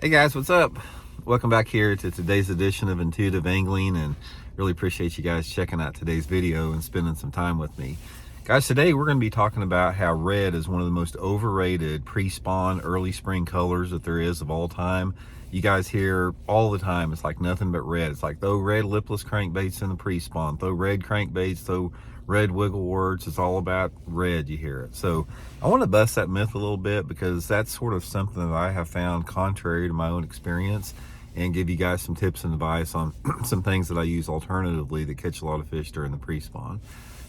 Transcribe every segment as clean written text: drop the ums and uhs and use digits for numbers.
Hey guys, what's up? Welcome back here to today's edition of Intuitive Angling, and really appreciate you guys checking out today's video and spending some time with me. Guys, today we're going to be talking about how red is one of the most overrated pre-spawn early spring colors that there is of all time. You guys hear all the time, it's like nothing but red. It's like throw red lipless crankbaits in the pre-spawn, throw red crankbaits, throw red wiggle words. It's all about red, you hear it. So I want to bust that myth a little bit, because that's sort of something that I have found contrary to my own experience, and give you guys some tips and advice on some things that I use alternatively that catch a lot of fish during the pre-spawn.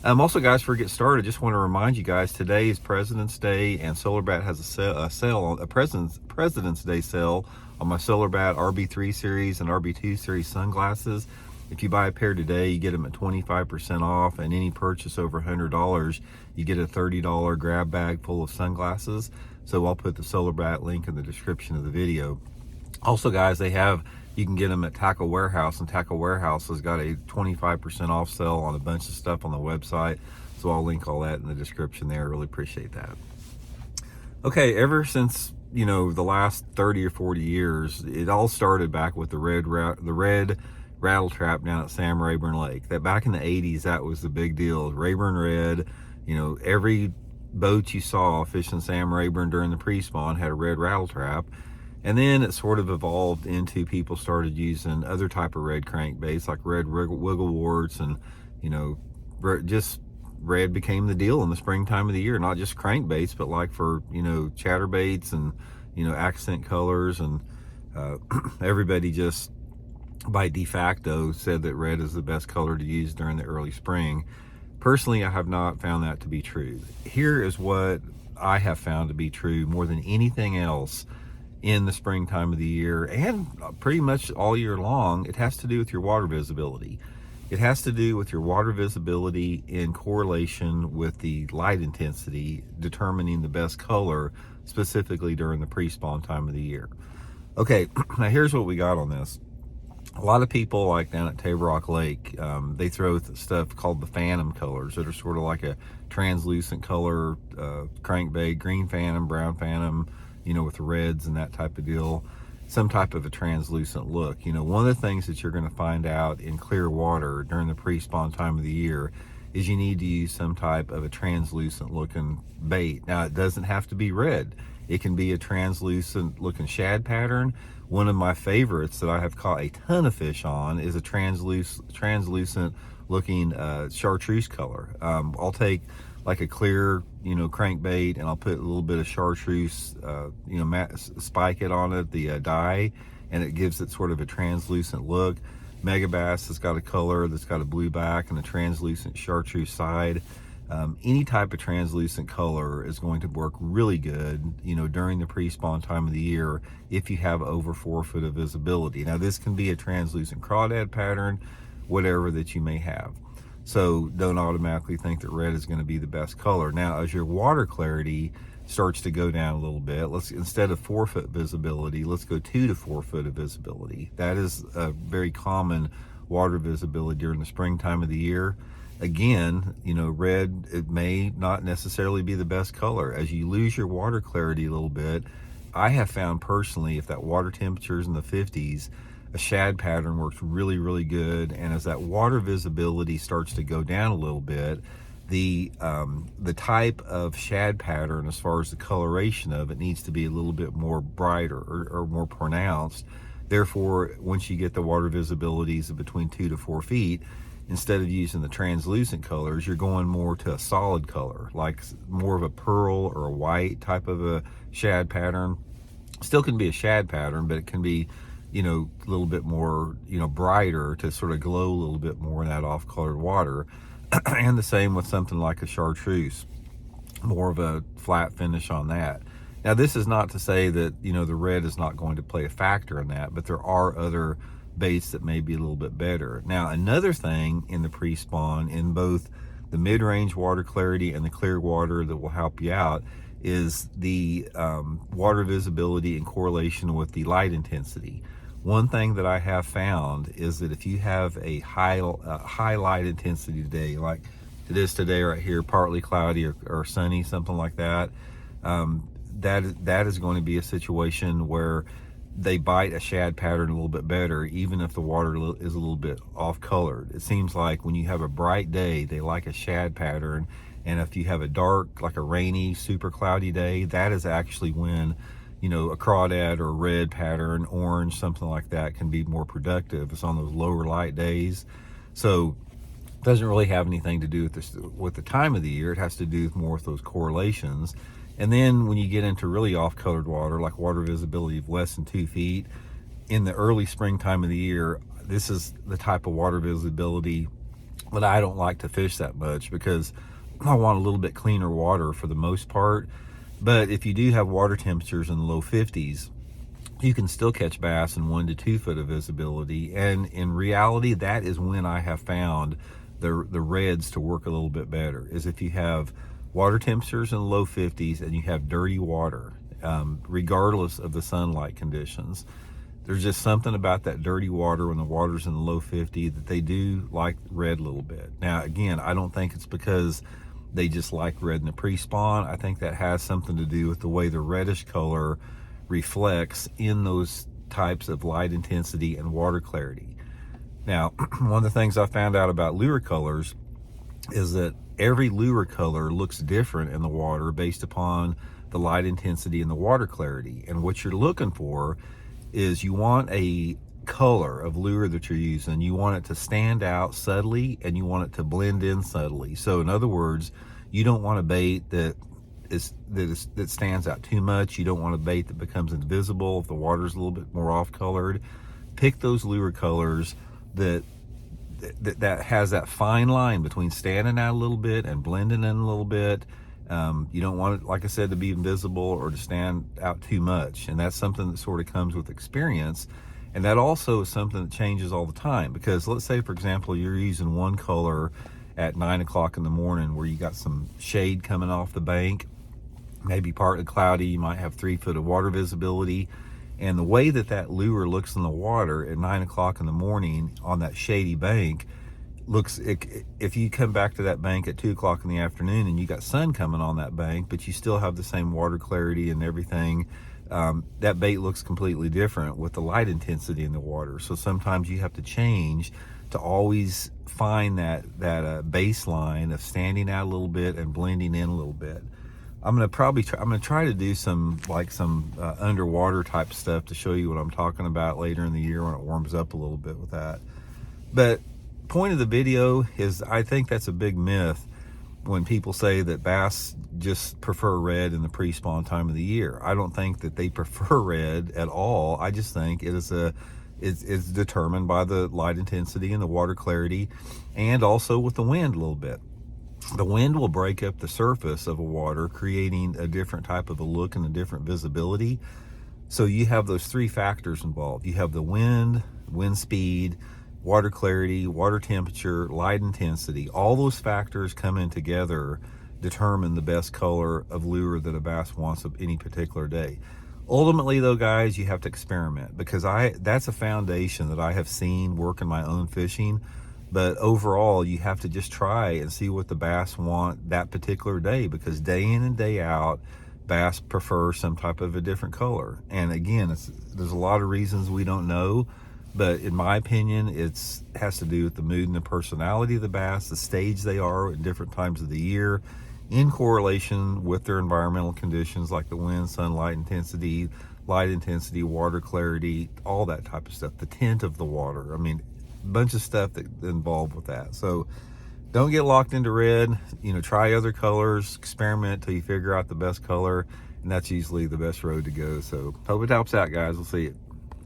Also, guys, before we get started, just want to remind you guys, today is President's Day, and SolarBat has a President's Day sale on my SolarBat RB3 series and RB2 series sunglasses. If you buy a pair today, you get them at 25% off, and any purchase over $100, you get a $30 grab bag full of sunglasses. So I'll put the SolarBat link in the description of the video. Also, guys, you can get them at Tackle Warehouse, and Tackle Warehouse has got a 25% off sale on a bunch of stuff on the website. So I'll link all that in the description there. Really appreciate that. Okay, ever since, the last 30 or 40 years, it all started back with the red rattle trap down at Sam Rayburn Lake. That back in the 80s, that was the big deal. Rayburn red, every boat you saw fishing Sam Rayburn during the pre-spawn had a red rattle trap. And then it sort of evolved into people started using other type of red crankbaits, like red wiggle warts, and just red became the deal in the springtime of the year. Not just crankbaits, but like for chatterbaits and accent colors, and everybody just by de facto said that red is the best color to use during the early spring. Personally, I have not found that to be true. Here is what I have found to be true more than anything else in the springtime of the year, and pretty much all year long. It has to do with your water visibility. It has to do with your water visibility in correlation with the light intensity, determining the best color specifically during the pre-spawn time of the year. Okay, now here's what we got on this. A lot of people, like down at Table Rock Lake, they throw stuff called the phantom colors that are sort of like a translucent color crankbait, green phantom, brown phantom, with reds and that type of deal, some type of a translucent look. One of the things that you're going to find out in clear water during the pre-spawn time of the year is you need to use some type of a translucent looking bait. Now, it doesn't have to be red. It can be a translucent looking shad pattern. One of my favorites that I have caught a ton of fish on is a translucent looking chartreuse color. I'll take like a clear crankbait, and I'll put a little bit of chartreuse spike it on it, the dye, and it gives it sort of a translucent look. Megabass has got a color that's got a blue back and a translucent chartreuse side. Any type of translucent color is going to work really good during the pre-spawn time of the year if you have over 4 foot of visibility. Now, this can be a translucent crawdad pattern, whatever that you may have. So don't automatically think that red is going to be the best color. Now, as your water clarity starts to go down a little bit, instead of 4 foot visibility, let's go 2 to 4 foot of visibility. That is a very common water visibility during the springtime of the year. Again, red, it may not necessarily be the best color. As you lose your water clarity a little bit, I have found personally, if that water temperature is in the 50s, a shad pattern works really, really good. And as that water visibility starts to go down a little bit, the type of shad pattern, as far as the coloration of it, needs to be a little bit more brighter or more pronounced. Therefore, once you get the water visibilities of between 2 to 4 feet, instead of using the translucent colors, you're going more to a solid color, like more of a pearl or a white type of a shad pattern. Still can be a shad pattern, but it can be a little bit more brighter to sort of glow a little bit more in that off colored water. And the same with something like a chartreuse, more of a flat finish on that. Now, this is not to say that the red is not going to play a factor in that, but there are other baits that may be a little bit better. Now, another thing in the pre-spawn, in both the mid-range water clarity and the clear water, that will help you out is the water visibility in correlation with the light intensity. One thing that I have found is that if you have a high light intensity day, like it is today right here, partly cloudy or sunny, something like that, that is going to be a situation where they bite a shad pattern a little bit better, even if the water is a little bit off colored. It seems like when you have a bright day, they like a shad pattern. And if you have a dark, like a rainy, super cloudy day, that is actually when, you know, a crawdad or red pattern, orange, something like that can be more productive. It's on those lower light days. So it doesn't really have anything to do with this, with the time of the year. It has to do more with those correlations. And then when you get into really off-colored water, like water visibility of less than 2 feet, in the early springtime of the year, this is the type of water visibility that I don't like to fish that much, because I want a little bit cleaner water for the most part. But if you do have water temperatures in the low 50s, you can still catch bass in 1 to 2 foot of visibility. And in reality, that is when I have found the reds to work a little bit better, is if you have water temperatures in the low 50s and you have dirty water, regardless of the sunlight conditions. There's just something about that dirty water when the water's in the low 50 that they do like red a little bit. Now, again, I don't think it's because they just like red in the pre-spawn. I think that has something to do with the way the reddish color reflects in those types of light intensity and water clarity. Now, one of the things I found out about lure colors is that every lure color looks different in the water based upon the light intensity and the water clarity. And what you're looking for is, you want a color of lure that you're using, you want it to stand out subtly and you want it to blend in subtly. So in other words, you don't want a bait that stands out too much. You don't want a bait that becomes invisible if the water's a little bit more off colored. Pick those lure colors that has that fine line between standing out a little bit and blending in a little bit. You don't want it, like I said, to be invisible or to stand out too much. And that's something that sort of comes with experience. And that also is something that changes all the time, because let's say, for example, you're using one color at 9 o'clock in the morning where you got some shade coming off the bank, maybe partly cloudy, you might have 3 foot of water visibility. And the way that lure looks in the water at 9 o'clock in the morning on that shady bank looks, if you come back to that bank at 2 o'clock in the afternoon and you got sun coming on that bank, but you still have the same water clarity and everything, that bait looks completely different with the light intensity in the water. So sometimes you have to change to always find that baseline of standing out a little bit and blending in a little bit. I'm gonna try to do some underwater type stuff to show you what I'm talking about later in the year when it warms up a little bit with that. But point of the video is, I think that's a big myth when people say that bass just prefer red in the pre-spawn time of the year. I don't think that they prefer red at all. I just think it's determined by the light intensity and the water clarity, and also with the wind a little bit. The wind will break up the surface of a water, creating a different type of a look and a different visibility. So you have those 3 factors involved. You have the wind speed, water clarity, water temperature, light intensity. All those factors come in together, determine the best color of lure that a bass wants of any particular day. Ultimately though, guys, you have to experiment, because that's a foundation that I have seen work in my own fishing. But overall, you have to just try and see what the bass want that particular day, because day in and day out, bass prefer some type of a different color. And again, there's a lot of reasons we don't know, but in my opinion, it has to do with the mood and the personality of the bass, the stage they are at different times of the year, in correlation with their environmental conditions like the wind, sunlight intensity, light intensity, water clarity, all that type of stuff, the tint of the water. I mean, bunch of stuff that involved with that. So don't get locked into red. Try other colors, experiment till you figure out the best color, and that's usually the best road to go. So hope it helps out, guys. We'll see you.